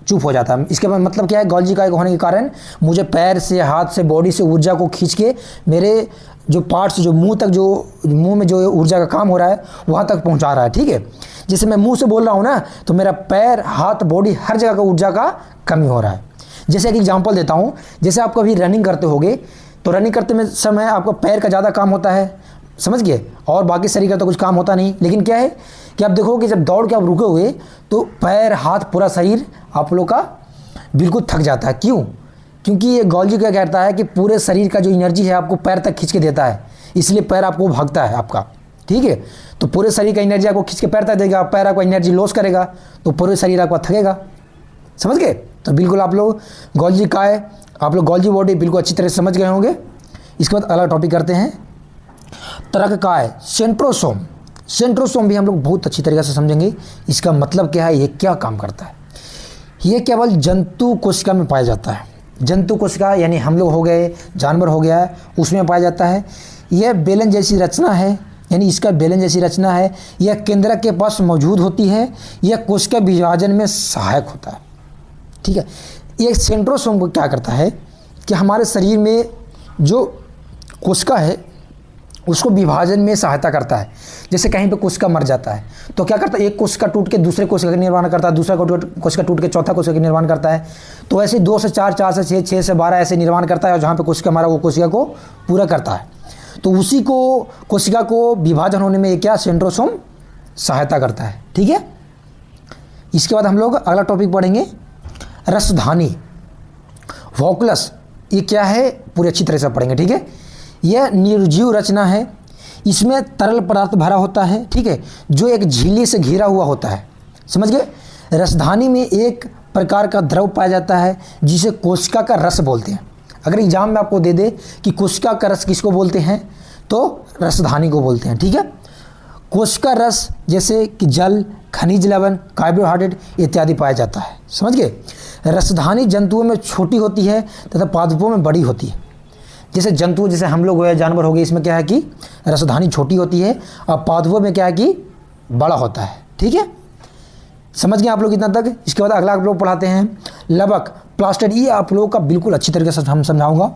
चुप हो जाता। इसके बाद मतलब क्या है, गोल्जी काय होने के कारण मुझे पैर से, हाथ से, बॉडी से ऊर्जा को खींच के मेरे जो पार्ट्स, जो मुंह तक, जो मुंह में जो ऊर्जा का काम हो रहा है वहाँ तक पहुँचा रहा है। ठीक है, जैसे मैं मुंह से बोल रहा हूँ ना, तो मेरा पैर, हाथ, बॉडी, हर जगह का ऊर्जा का कमी हो रहा है। जैसे एक एग्जांपल देता हूँ, जैसे आप कभी रनिंग करते होगे तो रनिंग करते में समय आपको पैर का ज़्यादा काम होता है, समझ गए, और बाकी शरीर का तो कुछ काम होता नहीं। लेकिन क्या है कि आप देखो कि जब दौड़ के आप रुके हुए तो पैर, हाथ, पूरा शरीर आप लोग का बिल्कुल थक जाता है। क्यों? क्योंकि ये गोल्जी क्या कहता है कि पूरे शरीर का जो एनर्जी है आपको पैर तक खींच के देता है, इसलिए पैर आपको भागता है आपका, ठीक है। तो पूरे शरीर का एनर्जी आपको खींच के पैर तक देगा, पैर आपको एनर्जी लॉस करेगा तो पूरे शरीर आपका थकेगा, समझ गए। तो बिल्कुल आप लोग गोल्जी काय, आप लोग गोल्जी बॉडी बिल्कुल अच्छी तरह से समझ गए होंगे। इसके बाद अगला टॉपिक करते हैं तरक काय, सेंट्रोसोम। सेंट्रोसोम भी हम लोग बहुत अच्छी तरीके से समझेंगे, इसका मतलब क्या है, ये क्या काम करता है। ये केवल जंतु कोशिका में पाया जाता है। जंतु कोशिका यानी हम लोग हो गए, जानवर हो गया, उसमें पाया जाता है। यह बेलन जैसी रचना है, यानी इसका बेलन जैसी रचना है। यह केंद्रक के पास मौजूद होती है। यह कोशिका विभाजन में सहायक होता है, ठीक है। ये सेंट्रोसोम को क्या करता है कि हमारे शरीर में जो कोशिका है उसको विभाजन में सहायता करता है। जैसे कहीं पे कोशिका मर जाता है तो क्या करता है, एक कोशिका टूट के दूसरे कोशिका का निर्माण करता है, दूसरा कोशिका टूट के चौथा कोशिका का निर्माण करता है। तो ऐसे 2 से 4, 4 से 6, 6 से 12 ऐसे निर्माण करता है, और जहाँ पे कोशिका मारा वो कोशिका को पूरा करता है। तो उसी को कोशिका को विभाजन होने में ये क्या, सेंट्रोसोम सहायता करता है, ठीक है। इसके बाद हम लोग अगला टॉपिक पढ़ेंगे रसधानी, वॉकुलस। ये क्या है पूरी अच्छी तरह से पढ़ेंगे, ठीक है। यह निर्जीव रचना है, इसमें तरल पदार्थ भरा होता है, ठीक है, जो एक झिल्ली से घिरा हुआ होता है, समझ गए। रसधानी में एक प्रकार का द्रव पाया जाता है जिसे कोशिका का रस बोलते हैं। अगर एग्जाम में आपको दे दे कि कोशिका का रस किसको बोलते हैं तो रसधानी को बोलते हैं, ठीक है। कोशिका रस जैसे कि जल, खनिज लवण, कार्बोहाइड्रेट इत्यादि पाया जाता है, समझ गए। रसधानी जंतुओं में छोटी होती है तथा पादपों में बड़ी होती है। जैसे जंतु, जैसे हम लोग हुए, जानवर हो गए, इसमें क्या है कि रसधानी छोटी होती है और पादपों में क्या है कि बड़ा होता है, ठीक है। समझ गए आप लोग इतना तक। इसके बाद अगला आप लोग पढ़ाते हैं लवक, प्लास्टिड। ये आप लोगों का बिल्कुल अच्छी तरीके से हम समझाऊंगा।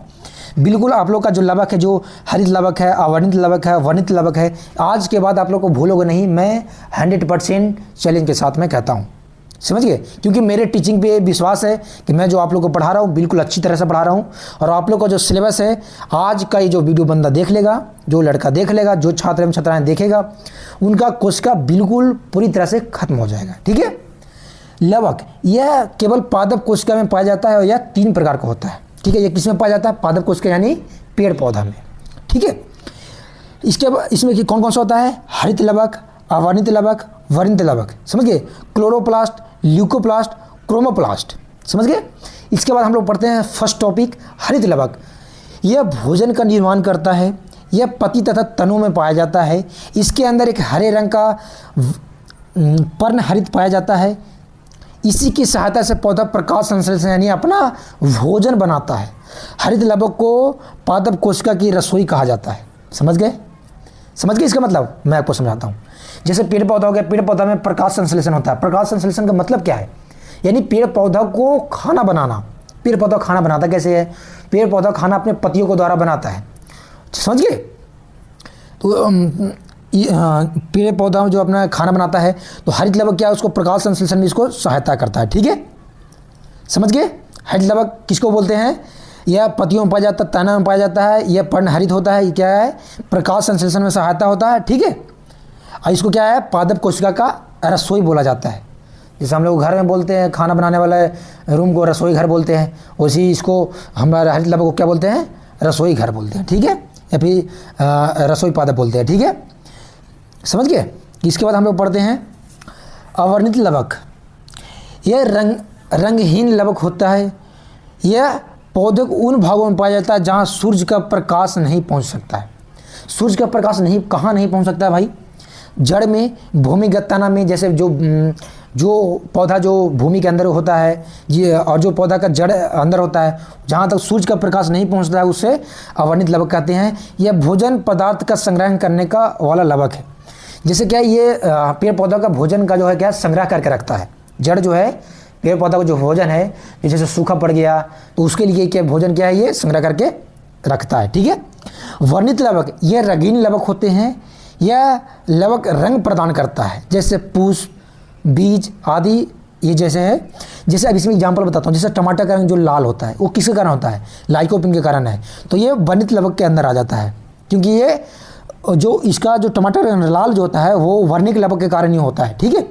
बिल्कुल आप लोग का जो लवक है, जो हरित लवक है, अवर्णित लवक है, वर्णित लवक है, आज के बाद आप लोग को भूलोगे नहीं, मैं 100% चैलेंज के साथ में कहता हूँ, समझ गए। क्योंकि मेरे टीचिंग पे विश्वास है कि मैं जो आप लोग को पढ़ा रहा हूँ बिल्कुल अच्छी तरह से पढ़ा रहा हूँ। और आप लोग का जो सिलेबस है, आज का ये जो वीडियो बंदा देख लेगा, जो लड़का देख लेगा, जो छात्र एवं छात्राएं देखेगा, उनका कोशिका बिल्कुल पूरी तरह से खत्म हो जाएगा, ठीक है। लवक यह केवल पादप कोशिका में पाया जाता है और यह 3 प्रकार का होता है, ठीक है। ये किस में पाया जाता है, पादप कोशिका यानी पेड़ पौधा में, ठीक है। इसके बाद इसमें कौन कौन सा होता है, हरित लवक, अवर्णित लवक, वर्णित लवक, समझ गए। क्लोरोप्लास्ट, ल्यूकोप्लास्ट, क्रोमोप्लास्ट, समझ गए। इसके बाद हम लोग पढ़ते हैं फर्स्ट टॉपिक हरित लवक। यह भोजन का निर्माण करता है। यह पत्ती तथा तनों में पाया जाता है। इसके अंदर एक हरे रंग का पर्ण हरित पाया जाता है। इसी की सहायता से पौधा प्रकाश संश्लेषण यानी अपना भोजन बनाता है। हरित लवक को पादप कोशिका की रसोई कहा जाता है, समझ गए। समझ गए इसका मतलब, मैं आपको समझाता हूँ। जैसे पेड़ पौधा हो गया, पेड़ पौधा में प्रकाश संश्लेषण होता है। प्रकाश संश्लेषण का मतलब क्या है, यानी पेड़ पौधा को खाना बनाना। पेड़ पौधा खाना बनाता कैसे है, पेड़ पौधा खाना अपने पत्तियों को द्वारा बनाता है, समझ गए। तो पेड़ पौधा जो अपना खाना बनाता है, तो हरित लवक क्या है, उसको प्रकाश संश्लेषण में इसको सहायता करता है, ठीक है, समझ गए। हरित लवक किसको बोलते हैं, यह पत्तियों में पाया जाता है, तना में पाया जाता है, यह पर्ण हरित होता है, ये क्या है, प्रकाश संश्लेषण में सहायता होता है, ठीक है। और इसको क्या है, पादप कोशिका का रसोई बोला जाता है। जैसे हम लोग घर में बोलते हैं, खाना बनाने वाले रूम को रसोई घर बोलते हैं, उसी इसको हमारे हरित लवक को क्या बोलते हैं, रसोई घर बोलते हैं, ठीक है, या फिर रसोई पादप बोलते हैं, ठीक है, समझ गए। इसके बाद हम लोग पढ़ते हैं अवर्णित लवक। यह रंगहीन लवक होता है। यह पौधे को उन भागों में पाया जाता है जहाँ सूर्य का प्रकाश नहीं पहुँच सकता है। सूर्य का प्रकाश कहाँ नहीं पहुँच सकता है भाई, जड़ में, भूमिगत तना में। जैसे जो पौधा जो भूमि के अंदर होता है ये, और जो पौधा का जड़ अंदर होता है, जहाँ तक सूर्य का प्रकाश नहीं पहुँचता है, उससे अवर्णित लवक कहते हैं। यह भोजन पदार्थ का संग्रह करने का वाला लवक है। जैसे क्या ये पेड़ पौधा का भोजन का जो है क्या संग्रह करके रखता है। जड़ जो है पेड़ पौधा का जो भोजन है, जैसे सूखा पड़ गया तो उसके लिए क्या भोजन क्या है, ये संग्रह करके रखता है, ठीक है। वर्णित लवक, यह रंगीन लवक होते हैं। यह लवक रंग प्रदान करता है, जैसे पुष्प, बीज आदि, ये जैसे है। जैसे अब इसमें एग्जाम्पल बताता हूँ, जैसे टमाटर का रंग जो लाल होता है वो किसके कारण होता है, लाइकोपिन के कारण है। तो ये वर्णित लवक के अंदर आ जाता है, क्योंकि ये जो इसका जो टमाटर का रंग लाल जो होता है वो वर्णिक लवक के कारण ही होता है, ठीक है।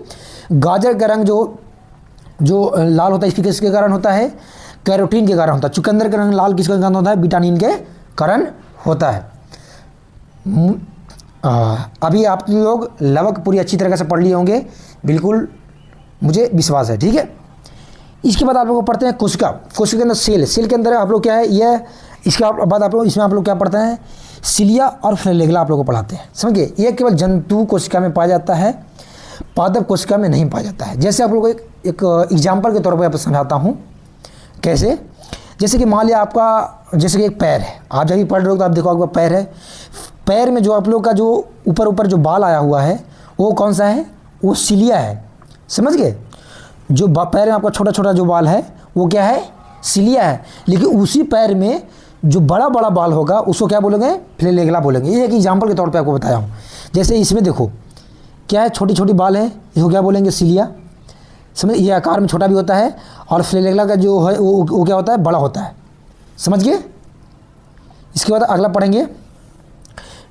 गाजर का रंग जो लाल होता है, इसके किसके कारण होता है, कैरोटीन के कारण होता है। चुकंदर का रंग लाल किसके कारण होता है? विटामिन के कारण होता है। अभी आप लोग लगभग पूरी अच्छी तरीके से पढ़ लिए होंगे, बिल्कुल मुझे विश्वास है, ठीक है। इसके बाद आप लोग पढ़ते हैं कोशिका। कोशिका के अंदर सेल के अंदर आप लोग क्या है, यह इसके बाद आप लोग इसमें आप लोग क्या पढ़ते हैं? सिलिया और फ्लेगेला आप लोग को पढ़ाते हैं, समझिए। यह केवल जंतु कोशिका में पाया जाता है, पादप कोशिका में नहीं पाया जाता है। जैसे आप लोगों को एक एग्जाम्पल के तौर पर आप समझाता हूँ कैसे। जैसे कि मान लिया आपका जैसे कि एक पैर है, आप जब भी पढ़ रहे हो तो आप देखो आपका पैर है, पैर में जो आप लोग का जो ऊपर जो बाल आया हुआ है वो कौन सा है? वो सिलिया है, समझ गए। जो पैर में आपका छोटा छोटा जो बाल है वो क्या है? सिलिया है। लेकिन उसी पैर में जो बड़ा बड़ा बाल होगा उसको क्या बोलेंगे? फ्लेगेला बोलेंगे। ये एक एग्जाम्पल के तौर पे आपको बताया हूँ। जैसे इसमें देखो क्या है, छोटी छोटी बाल है, इसको क्या बोलेंगे? सिलिया, समझ। ये आकार में छोटा भी होता है और फ्लेगेला का जो है वो क्या होता है? बड़ा होता है, समझ गए। इसके बाद अगला पढ़ेंगे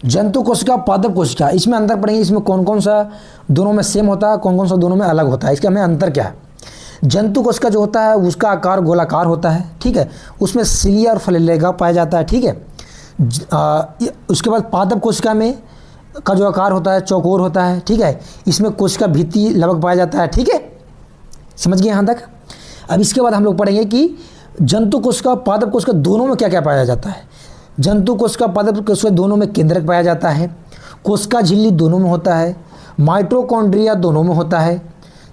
जंतु कोशिका, पादप कोशिका। इसमें अंतर पढ़ेंगे, इसमें कौन कौन सा दोनों में सेम होता है, कौन कौन सा दोनों में अलग होता है, इसका हमें अंतर क्या है। जंतु कोशिका जो होता है उसका आकार गोलाकार होता है, ठीक है, उसमें सिलिया और फ्लेगेला पाया जाता है, ठीक है। उसके बाद पादप कोशिका में का जो आकार होता है चौकोर होता है, ठीक है। इसमें कोशिका भित्ति लगभग पाया जाता है, ठीक है, समझ गए यहाँ तक। अब इसके बाद हम लोग पढ़ेंगे कि जंतु कोशिका, पादप कोशिका दोनों में क्या क्या पाया जाता है। जंतु कोशिका, पादप कोशिका दोनों में केंद्रक पाया जाता है, कोशिका झिल्ली दोनों में होता है, माइटोकॉन्ड्रिया दोनों में होता है,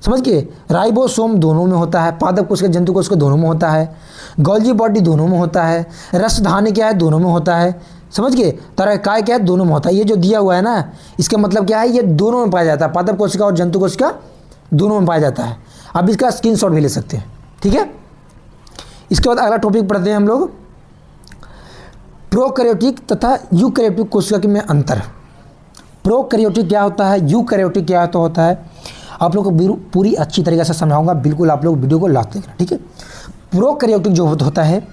समझ गए। राइबोसोम दोनों में होता है, पादप कोशिका जंतु कोशिका दोनों में होता है, गोल्जी बॉडी दोनों में होता है, रसधानी क्या है? दोनों में होता है, समझ गए। तराकाय क्या है? दोनों में होता है। ये जो दिया हुआ है ना, इसका मतलब क्या है? ये दोनों में पाया जाता है, पादप कोशिका और जंतु कोशिका दोनों में पाया जाता है। आप इसका स्क्रीनशॉट भी ले सकते हैं, ठीक है। इसके बाद अगला टॉपिक पढ़ते हैं हम लोग, प्रोकैरियोटिक तथा यूकैरियोटिक कोशिका में अंतर। प्रोकैरियोटिक क्या होता है, यूकैरियोटिक क्या होता है, आप लोग को पूरी अच्छी तरीके से समझाऊंगा, बिल्कुल आप लोग वीडियो को लास्ट देखना, ठीक है। प्रोकैरियोटिक जो होता है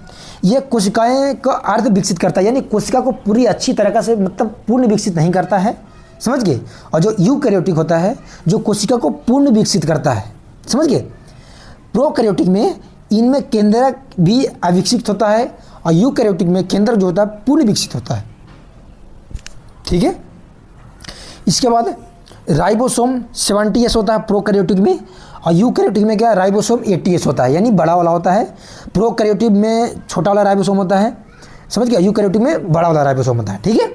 ये कोशिकाएं का अर्ध विकसित करता है, यानी कोशिका को पूरी अच्छी तरीके से मतलब पूर्ण विकसित नहीं करता है, समझ गए। और जो यूकैरियोटिक होता है जो कोशिका को पूर्ण विकसित करता है, समझ गए। प्रोकैरियोटिक में इनमें केंद्रक भी अविकसित होता है और यूकैरियोटिक में केंद्रक जो होता है पूर्ण विकसित होता है, ठीक है। इसके बाद राइबोसोम 70S होता है प्रोकैरियोटिक में, और यूकैरियोटिक में क्या है? राइबोसोम 80S होता है, यानी बड़ा वाला होता है। प्रोकैरियोटिक में छोटा वाला राइबोसोम होता है, समझ गया। यूकैरियोटिक में बड़ा वाला राइबोसोम होता है, ठीक है।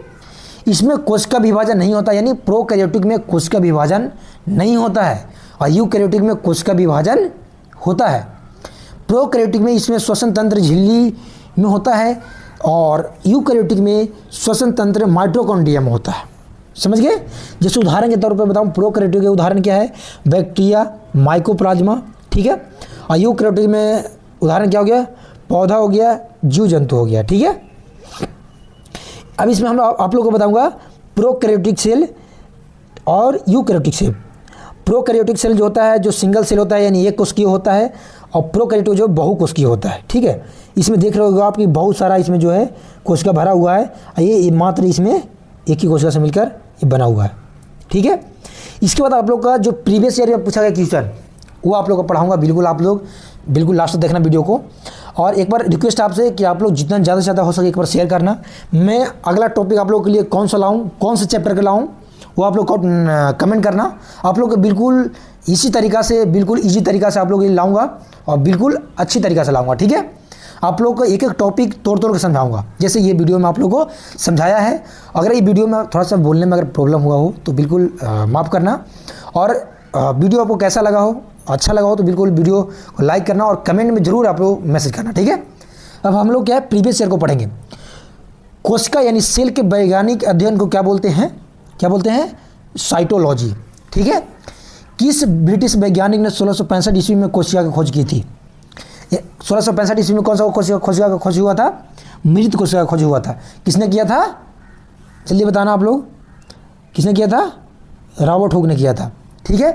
इसमें कोशिका विभाजन नहीं होता, यानी प्रोकैरियोटिक में कोशिका विभाजन नहीं होता है और यूकैरियोटिक में कोशिका विभाजन होता है। प्रोकैरियोटिक में इसमें श्वसन तंत्र झिल्ली में होता है और यूकैरियोटिक में श्वसन तंत्र माइटोकॉन्ड्रिया में होता है, समझ गए। जैसे उदाहरण के तौर पर बताऊं, प्रोकैरियोटिक के उदाहरण क्या है? बैक्टीरिया, माइकोप्लाज्मा, ठीक है। और यूकैरियोटिक में उदाहरण क्या हो गया? पौधा हो गया, जीव जंतु हो गया, ठीक है। अब इसमें हम आप लोगों को बताऊंगा प्रोकैरियोटिक सेल और यूकैरियोटिक सेल। प्रोकैरियोटिक सेल जो होता है जो सिंगल सेल होता है, यानी एक कोशिकीय होता है, और प्रोकैरियोटिक जो बहुकोशिकीय होता है, ठीक है। इसमें देख रहे हो आप कि बहुत सारा इसमें जो है कोशिका भरा हुआ है, ये मात्र इसमें एक ही कोशिका से मिलकर ये बना हुआ है, ठीक है। इसके बाद आप लोग का जो प्रीवियस ईयर में पूछा गया क्वेश्चन वो आप लोग को पढ़ाऊंगा, बिल्कुल आप लोग बिल्कुल लास्ट तक देखना वीडियो को। और एक बार रिक्वेस्ट आपसे कि आप लोग जितना ज़्यादा से ज़्यादा हो सके एक बार शेयर करना। मैं अगला टॉपिक आप लोगों के लिए कौन सा लाऊं, कौन से चैप्टर का लाऊं, वो आप लोग कमेंट करना। आप लोग को बिल्कुल इसी तरीक़ा से, बिल्कुल ईजी तरीक़ा से आप लोग ये लाऊंगा और बिल्कुल अच्छी तरीक़ा से लाऊंगा, ठीक है। आप लोग को एक एक टॉपिक तोड़ के समझाऊंगा, जैसे ये वीडियो में आप लोगों को समझाया है। अगर ये वीडियो में थोड़ा सा बोलने में अगर प्रॉब्लम हुआ हो तो बिल्कुल माफ़ करना। और वीडियो आपको कैसा लगा हो, अच्छा लगा हो तो बिल्कुल वीडियो को लाइक करना और कमेंट में ज़रूर आप लोग मैसेज करना, ठीक है। अब हम लोग क्या है प्रीवियस ईयर को पढ़ेंगे। कोशिका यानी सेल के वैज्ञानिक अध्ययन को क्या बोलते हैं? क्या बोलते हैं? साइटोलॉजी, ठीक है। किस ब्रिटिश वैज्ञानिक ने 1665 ईस्वी में कोशिका की खोज की थी? 1665 ईस्वी में कौन सा कोशिका का खोज हुआ था? मृत कोशिका का खोज हुआ था। किसने किया था? जल्दी बताना आप लोग, किसने किया था? रॉबर्ट हुक ने किया था, ठीक है।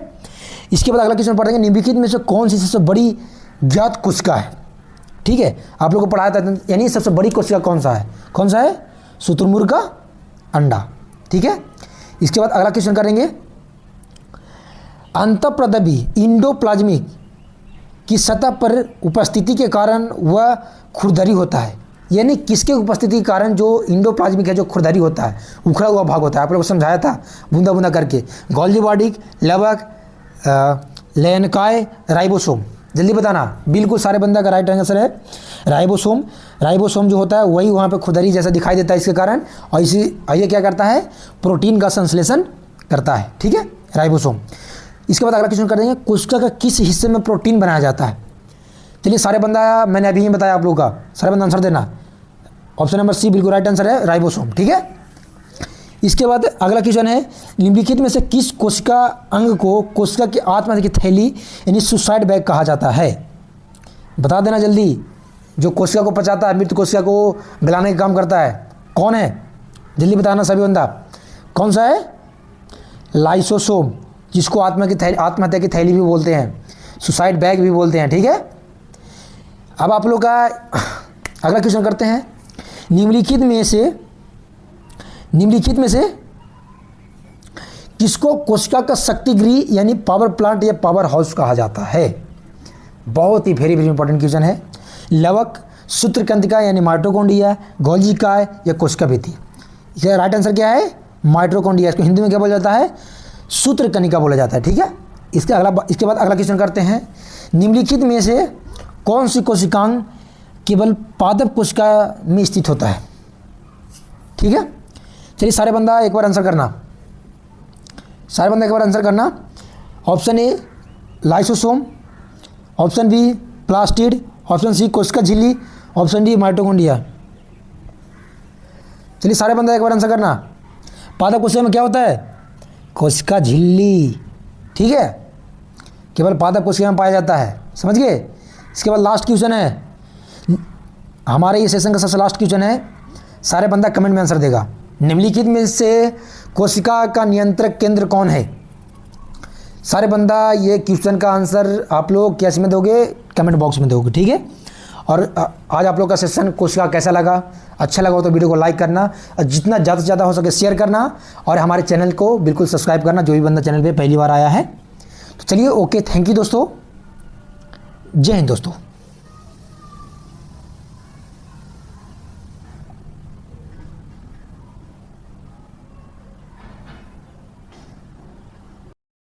इसके बाद अगला क्वेश्चन पढ़ेंगे, निम्नलिखित में से कौन सी सबसे बड़ी ज्ञात कोशिका है? ठीक है, आप लोगों को पढ़ाया था, यानी सबसे बड़ी कोशिका कौन सा है? कौन सा है? शुतुरमुर्ग का अंडा, ठीक है। इसके बाद अगला क्वेश्चन करेंगे, अंतःप्रदबी इंडोप्लाज्मिक की सतह पर उपस्थिति के कारण वह खुरदरी होता है। यानी किसके उपस्थिति के कारण जो इंडोप्लाज्मिक है, जो खुरदरी होता है, उखड़ा हुआ भाग होता है। आप लोगों को समझाया था बूंदा बूंदा करके। गोल्गी बॉडी, लवक, लेनकाय, राइबोसोम। जल्दी बताना। बिल्कुल सारे बंदा का राइट आंसर है राइबोसोम। राइबोसोम जो होता है वही वहाँ पे खुरदरी जैसा दिखाई देता है इसके कारण, और ये क्या करता है, प्रोटीन का संश्लेषण करता है। ठीक है, राइबोसोम। इसके बाद अगला क्वेश्चन कर देंगे, कोशिका का किस हिस्से में प्रोटीन बनाया जाता है। चलिए सारे बंदा, मैंने अभी ही बताया आप लोगों का, सारे बंदा आंसर देना। ऑप्शन नंबर सी बिल्कुल राइट आंसर है, राइबोसोम। ठीक है, इसके बाद अगला क्वेश्चन है, निम्नलिखित में से किस कोशिका अंग को कोशिका की आत्मा की थैली यानी सुसाइड बैग कहा जाता है। बता देना जल्दी। जो कोशिका को पचाता है, मृत कोशिका को गलाने का काम करता है, कौन है, जल्दी बताना सभी बंदा। कौन सा है, लाइसोसोम, जिसको आत्महत्या की थैली भी बोलते हैं, सुसाइड बैग भी बोलते हैं। ठीक है, अब आप लोग का अगला क्वेश्चन करते हैं, निम्नलिखित में से किसको कोशिका का शक्ति गृह यानी पावर प्लांट या पावर हाउस कहा जाता है। बहुत ही वेरी वेरी इंपॉर्टेंट क्वेश्चन है। लवक, सूत्रकंतिका यानी माइटोकॉन्ड्रिया, गोल्गी काय या कोशिका भित्ति। इसका राइट आंसर क्या है, माइटोकॉन्ड्रिया। इसको हिंदी में क्या बोला जाता है, सूत्रकनिका बोला जाता है। ठीक है, इसके बाद अगला क्वेश्चन करते हैं, निम्नलिखित में से कौन सी कोशिकांग केवल पादप कोशिका में स्थित होता है। ठीक है, चलिए सारे बंदा एक बार आंसर करना। Option A lysosome, option B plastid, option C कोशिका झिल्ली, ऑप्शन डी माइटोकॉन्ड्रिया। चलिए सारे बंदा एक बार आंसर करना। पादप कोशिका में क्या होता है, कोशिका झिल्ली। ठीक है, केवल पादप कोशिका में पाया जाता है, समझ गए। इसके बाद लास्ट क्वेश्चन है, हमारे ये सेशन का सबसे लास्ट क्वेश्चन है, सारे बंदा कमेंट में आंसर देगा। निम्नलिखित में से कोशिका का नियंत्रक केंद्र कौन है। सारे बंदा ये क्वेश्चन का आंसर आप लोग कैसे में दोगे, कमेंट बॉक्स में दोगे। ठीक है, और आज आप लोग का सेशन कोशिका कैसा लगा, अच्छा लगा हो तो वीडियो को लाइक करना, और जितना ज़्यादा से ज़्यादा हो सके शेयर करना, और हमारे चैनल को बिल्कुल सब्सक्राइब करना, जो भी बंदा चैनल पे पहली बार आया है। तो चलिए, ओके, थैंक यू दोस्तों, जय हिंद दोस्तों।